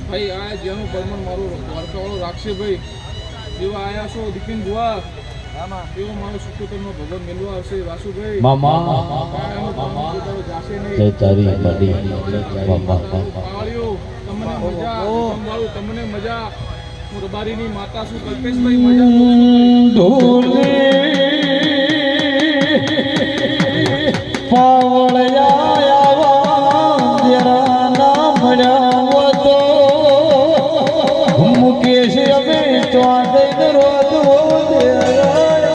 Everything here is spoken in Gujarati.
ભાઈ આ જેનું પરમન મારું દ્વારકાવાળો રાખશે ભાઈ જેવા આયા છો દીકરીને જોવા એવો મારો શુક્રતરનો ભગવાન મેળવા આવશે વાસુભાઈ જાશે નહીં તમને મજા હું રબારીની માતા છું કલ્પેશભાઈ મજા મુકેશ અમે ચોંટે રોજ